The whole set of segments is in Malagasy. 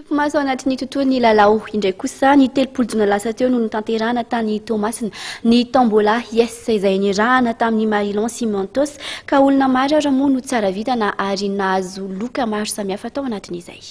Maso anatin'ny tontolon'ny lalao indray kosa ny telopolo jona lasa teo no notanterahana tany Toamasina ny Tombola YES izay niarahana tamin'ny Marilan sy Mentos ka olona maro ary moa no tsara vintana ary nahazo loka maro samihafa tao anatin'izay.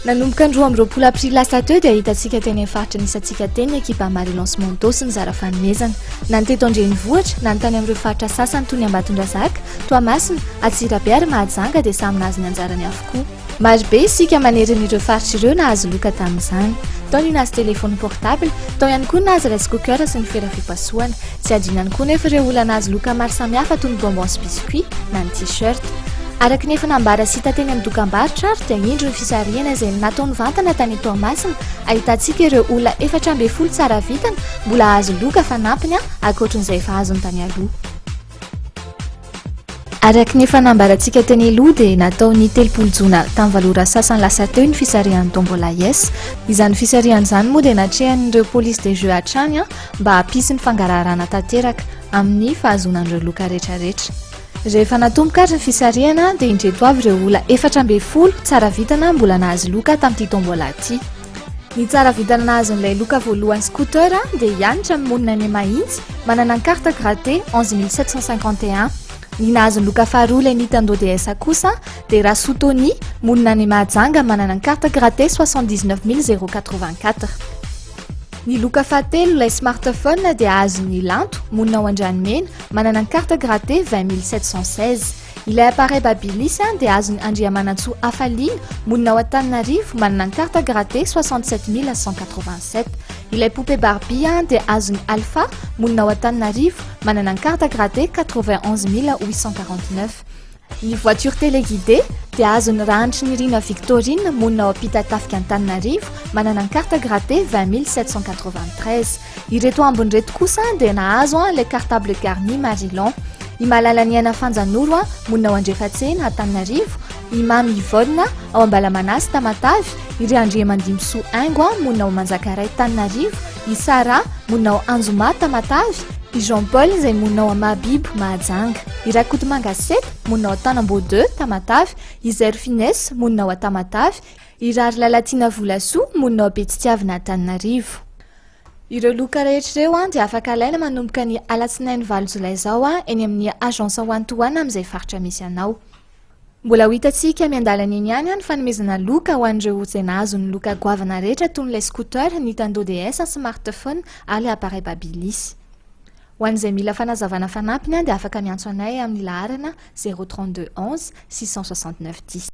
Nanomboka ny 12 aprily lasa teo dia hitantsika teny amin'ny faritra nisantsika teny ekipa Marilan sy Mentos ny zara fanomezana na ny teto andrenivohitra na ny tany amin'ireo faritra sasany toy ny Ambatondrazaka, Toamasina, Atsirabe ary Mahajanga dia samy nahazo ny anjarany avokoa. Maro be isika maneran'ireo faritra ireo nahazo loka tamin'izany. Tao ny nahazo telefony portable, tao ihany koa nahazo rice cooker sy ny fera fipasohana. Tsy adinany koa nefa ireo olona nahazo loka maro samihafa toy ny bonbon sy biscuit na ny t-shirt. Araka ny efa nambara sita teny amin'ny dokam-barotra ary dia indro ny fisarihana izay nataony vantana tany Toamasina ahitantsika ireo olona 410 tsara vitana mbola azo loka fanampiny ankoatran'izay efa azony tany aloha. Araka ny efa nambarantsika teny aloha dia nataony 30 jona tamin'ny valora sasany lasa teo ny fisarihan'ny Tombola YES. Izany fisarihan'izany moa dia natrehan'ireo police de jeu hatrany mba hampisy ny fangarahana tanteraka amin'ny fahazonan'ireo loka rehetrarehetra. Rehefa natomboka ary ny fisarihana dia indreto avy ireo olona 410 tsara vitana mbola nahazo loka tamin'ity tombola ity. Ny tsara vitana nahazo n'ilay loka voalohany scooter dia hianitra amin'ny monina ny mahitsy manana ny carte grattée 11751. Ny nahazo ny loka faharoa ilay Nintendo DS kosa dia Rasotony monina ny Mahajanga manana ny carte grattée 79084. Ny loka fahatelo ilay smartphone dia azo ny Lanto monina ao Andranomena manana ny carte grattée 20716. Ilay appareil babilisy dia azo ny Andriamanantsoa Afaliana monina ao Antananarivo manana ny carte grattée 67187. Ilay poupée Barbie dia azo ny Alpha monina ao Antananarivo manana ny carte grattée 91849. Ny voiture téléguidée dia azo ny Randry ny Rina Victorine monina ao Ampita-Tafika Antananarivo manana ny carte grattée 20793. Ireto ambiny reto kosa dia nahazo ilay cartable garni Marilan. I Malala Niana Fanjanoro monina ao Andrefatsena Antananarivo, i Mamy Yvonne ao Ambalamanasy Tamatavy, i Andriamandimsoa Aingo monina ao Manjakaray Tananarivo, i Tsara monina ao Anjoma Tamatavy, i Jean-Paul izay monina ao Mahabibo Mahajanga, i Rakotomanga 7 monina ao Tanambo 2 Tamatavy, i Zerfines monina ao Tamatavy, i Rarylalatina Volasoa monina ao Betitiavina Antananarivo. Ireo loka rehetrareo dia afaka alaina manomboka ny alatsinainy 9 jolay izao eny amin'ny agence one-to-one amin'izay faritra misy anao. Mbola ho hitantsika miandalana eny ihany ny fanomezana loka ho an'ireo izay nahazo ny loka goavana rehetra toy n'ilay scooter, Nintendo DS, smartphone ary appareil babilisy. Ho an'izay mila fanazavana fanampiny dia afaka miantso anay amin'ny laharana 032 11 669 10.